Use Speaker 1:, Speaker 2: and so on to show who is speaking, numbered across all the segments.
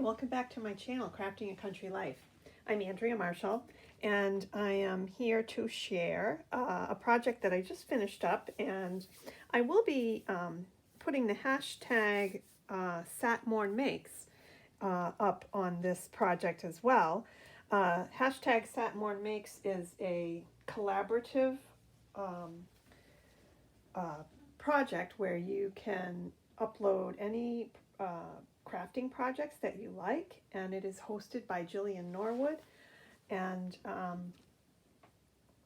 Speaker 1: welcome back to my channel, Crafting a Country Life. I'm Andrea Marshall, and I am here to share a project that I just finished up, and I will be putting the hashtag SatMornMakes up on this project as well. Hashtag SatMornMakes is a collaborative project where you can upload any crafting projects that you like, and it is hosted by Jillian Norwood, and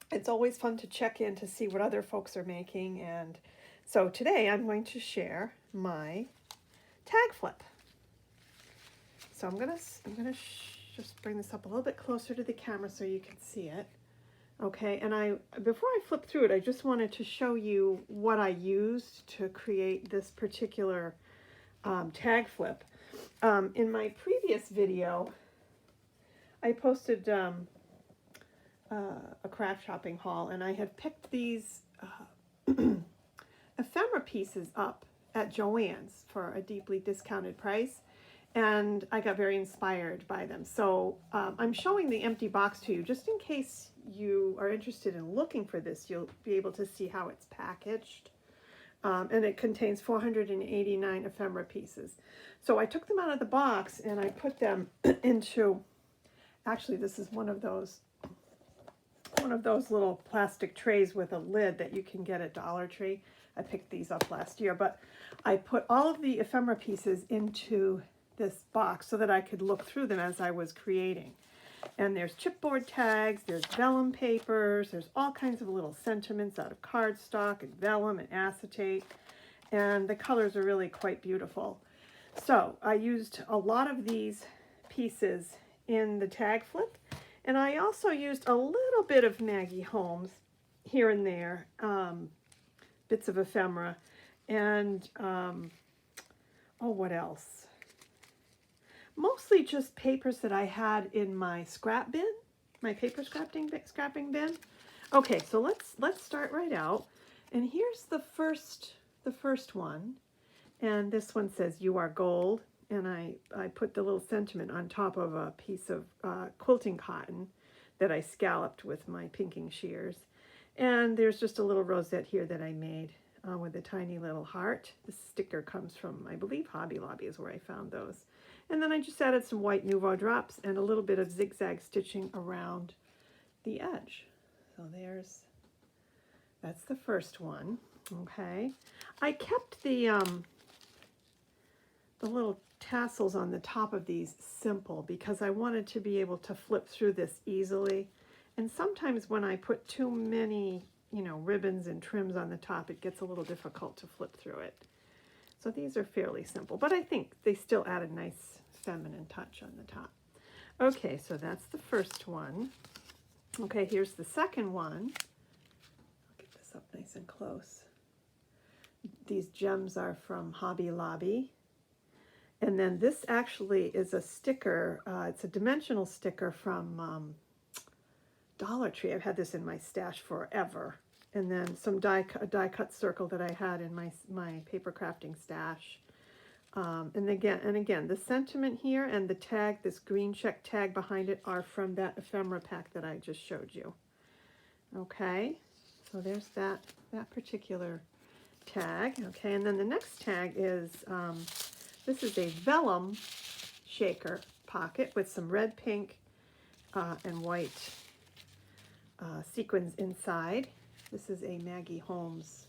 Speaker 1: it's always fun to check in to see what other folks are making. And so today I'm going to share my tag flip. So I'm gonna just bring this up a little bit closer to the camera so you can see it. Okay, and before I flip through it, I just wanted to show you what I used to create this particular tag flip. In my previous video, I posted a craft shopping haul, and I had picked these ephemera pieces up at Joann's for a deeply discounted price, and I got very inspired by them. So I'm showing the empty box to you just in case you are interested in looking for this. You'll be able to see how it's packaged. And it contains 489 ephemera pieces. So I took them out of the box and I put them into, actually this is one of those little plastic trays with a lid that you can get at Dollar Tree. I picked these up last year, but I put all of the ephemera pieces into this box so that I could look through them as I was creating. And there's chipboard tags, there's vellum papers, there's all kinds of little sentiments out of cardstock and vellum and acetate, and the colors are really quite beautiful. So I used a lot of these pieces in the tag flip, and I also used a little bit of Maggie Holmes here and there, bits of ephemera, and oh, what else? Mostly just papers that I had in my scrap bin, my paper scrapping bin. Okay, so let's start right out. And here's the first one. And this one says, "You are gold." And I put the little sentiment on top of a piece of quilting cotton that I scalloped with my pinking shears. And there's just a little rosette here that I made with a tiny little heart. The sticker comes from, I believe, Hobby Lobby is where I found those. And then I just added some white Nuvo Drops and a little bit of zigzag stitching around the edge. So that's the first one. Okay, I kept the little tassels on the top of these simple because I wanted to be able to flip through this easily. And sometimes when I put too many, ribbons and trims on the top, it gets a little difficult to flip through it. So these are fairly simple, but I think they still add a nice feminine touch on the top. Okay, so that's the first one. Okay, here's the second one. I'll get this up nice and close. These gems are from Hobby Lobby. And then this actually is a sticker. It's a dimensional sticker from Dollar Tree. I've had this in my stash forever. And then some a die cut circle that I had in my paper crafting stash. And again, the sentiment here and the tag, this green check tag behind it, are from that ephemera pack that I just showed you. Okay, so there's that particular tag. Okay, and then the next tag is, this is a vellum shaker pocket with some red, pink, and white sequins inside. This is a Maggie Holmes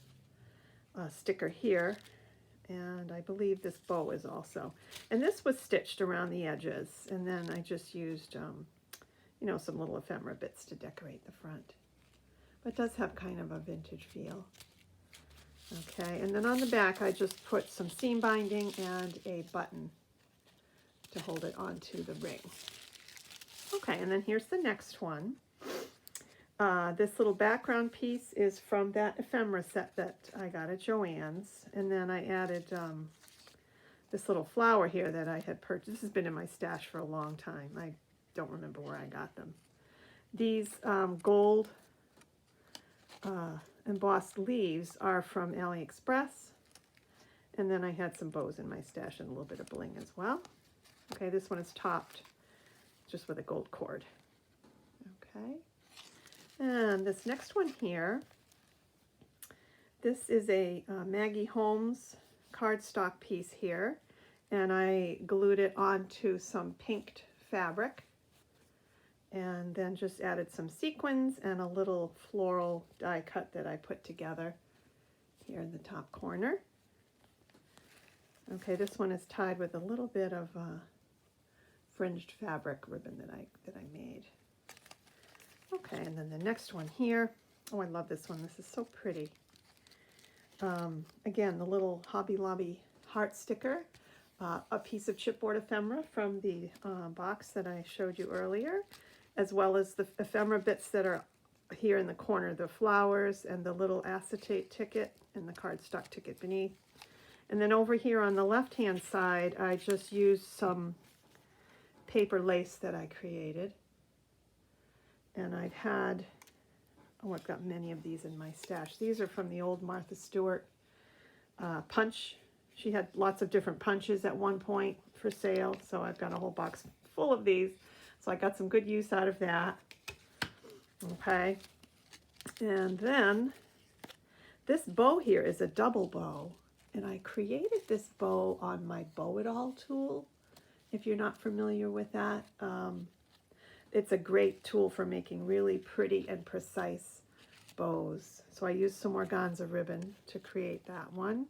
Speaker 1: sticker here, and I believe this bow is also. And this was stitched around the edges, and then I just used, some little ephemera bits to decorate the front. But it does have kind of a vintage feel. Okay, and then on the back I just put some seam binding and a button to hold it onto the ring. Okay, and then here's the next one. This little background piece is from that ephemera set that I got at Joann's, and then I added this little flower here that I had purchased. This has been in my stash for a long time. I don't remember where I got them. These gold embossed leaves are from AliExpress, and then I had some bows in my stash and a little bit of bling as well. Okay, this one is topped just with a gold cord. Okay, and this next one here, this is a Maggie Holmes cardstock piece here, and I glued it onto some pinked fabric, and then just added some sequins and a little floral die cut that I put together here in the top corner. Okay, this one is tied with a little bit of fringed fabric ribbon that I made. Okay, and then the next one here. Oh, I love this one. This is so pretty. Again, the little Hobby Lobby heart sticker, a piece of chipboard ephemera from the box that I showed you earlier, as well as the ephemera bits that are here in the corner, the flowers and the little acetate ticket and the cardstock ticket beneath. And then over here on the left-hand side, I just used some paper lace that I created. And I've had, oh, I've got many of these in my stash. These are from the old Martha Stewart punch. She had lots of different punches at one point for sale, so I've got a whole box full of these. So I got some good use out of that. Okay, and then this bow here is a double bow, and I created this bow on my Bow It All tool. If you're not familiar with that, it's a great tool for making really pretty and precise bows. So I used some organza ribbon to create that one.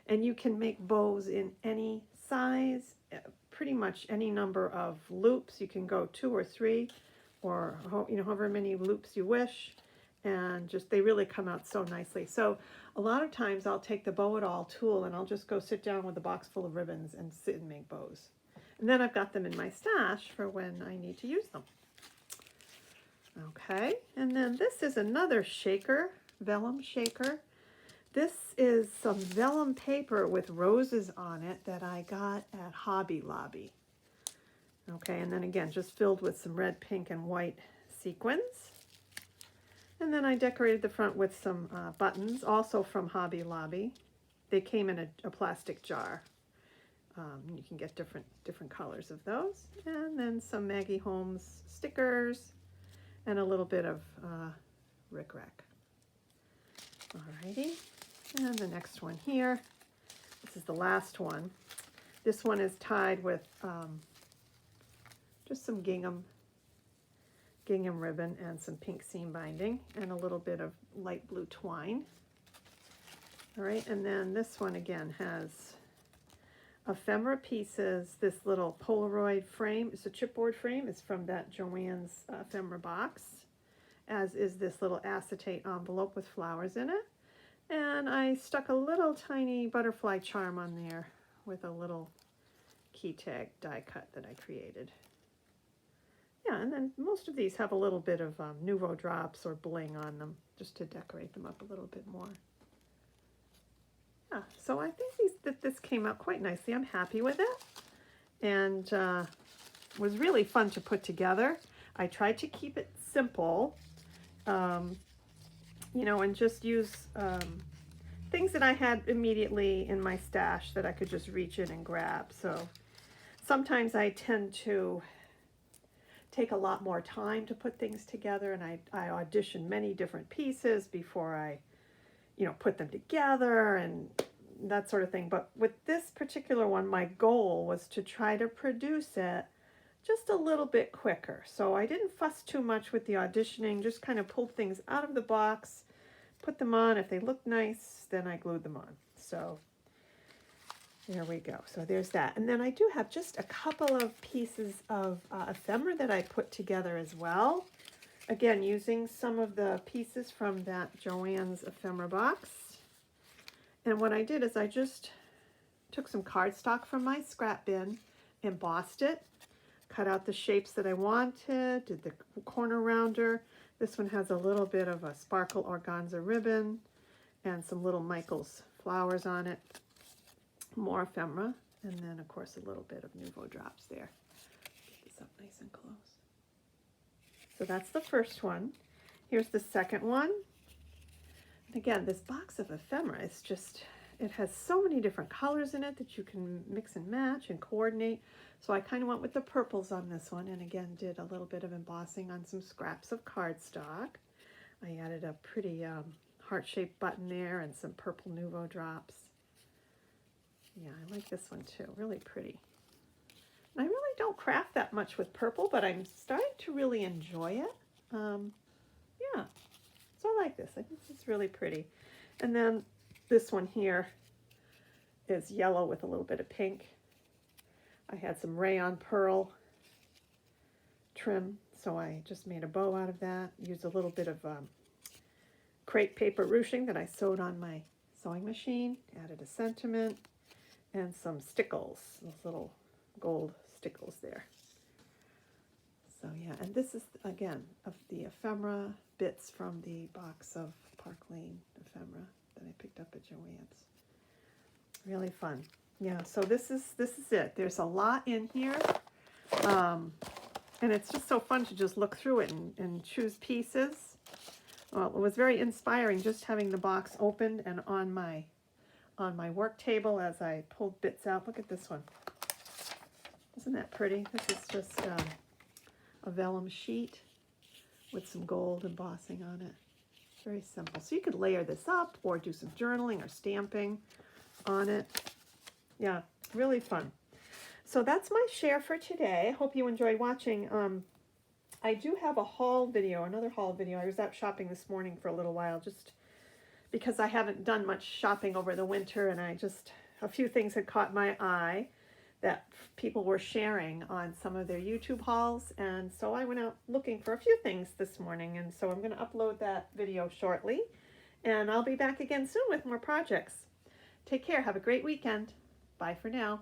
Speaker 1: And you can make bows in any size, pretty much any number of loops. You can go 2 or 3, or however many loops you wish, and just they really come out so nicely. So a lot of times I'll take the Bow It All tool and I'll just go sit down with a box full of ribbons and sit and make bows. And then I've got them in my stash for when I need to use them. Okay, and then this is another shaker, vellum shaker. This is some vellum paper with roses on it that I got at Hobby Lobby. Okay, and then again, just filled with some red, pink, and white sequins. And then I decorated the front with some buttons, also from Hobby Lobby. They came in a plastic jar. You can get different colors of those. And then some Maggie Holmes stickers and a little bit of rickrack. Alrighty, and the next one here. This is the last one. This one is tied with just some gingham ribbon and some pink seam binding and a little bit of light blue twine. All right, and then this one again has ephemera pieces. This little Polaroid frame, it's a chipboard frame. It's from that Joann's ephemera box, as is this little acetate envelope with flowers in it. And I stuck a little tiny butterfly charm on there with a little key tag die cut that I created. Yeah, and then most of these have a little bit of Nuvo Drops or bling on them, just to decorate them up a little bit more. Yeah, so I think this came out quite nicely. I'm happy with it, and was really fun to put together. I tried to keep it simple, and just use things that I had immediately in my stash that I could just reach in and grab. So sometimes I tend to take a lot more time to put things together, and I audition many different pieces before I put them together and that sort of thing. But with this particular one, my goal was to try to produce it just a little bit quicker. So I didn't fuss too much with the auditioning, just kind of pulled things out of the box, put them on. If they looked nice, then I glued them on. So there we go. So there's that. And then I do have just a couple of pieces of ephemera that I put together as well. Again, using some of the pieces from that Joann's ephemera box. And what I did is I just took some cardstock from my scrap bin, embossed it, cut out the shapes that I wanted, did the corner rounder. This one has a little bit of a sparkle organza ribbon and some little Michael's flowers on it. More ephemera, and then of course a little bit of Nuvo Drops there. Get this up nice and close. So that's the first one. Here's the second one. And again, this box of ephemera is just, it has so many different colors in it that you can mix and match and coordinate. So I kind of went with the purples on this one, and again did a little bit of embossing on some scraps of cardstock. I added a pretty heart-shaped button there and some purple Nuvo Drops. Yeah, I like this one too, really pretty. And I really don't craft that much with purple, but I'm starting to really enjoy it. Yeah, so I like this. I think this is really pretty. And then this one here is yellow with a little bit of pink. I had some rayon pearl trim, so I just made a bow out of that. Used a little bit of crepe paper ruching that I sewed on my sewing machine. Added a sentiment and some Stickles, those little gold Stickles there. So yeah, and this is again of the ephemera bits from the box of Park Lane ephemera that I picked up at Joann's. Really fun. Yeah, so this is it. There's a lot in here, and it's just so fun to just look through it and choose pieces. Well, it was very inspiring just having the box open and on my work table as I pulled bits out. Look at this one. Isn't that pretty? This is just a vellum sheet with some gold embossing on it. Very simple. So you could layer this up or do some journaling or stamping on it. Yeah, really fun. So that's my share for today. I hope you enjoyed watching. I do have a haul video, another haul video. I was out shopping this morning for a little while just because I haven't done much shopping over the winter, and a few things had caught my eye that people were sharing on some of their YouTube hauls, and so I went out looking for a few things this morning, and so I'm going to upload that video shortly, and I'll be back again soon with more projects. Take care. Have a great weekend. Bye for now.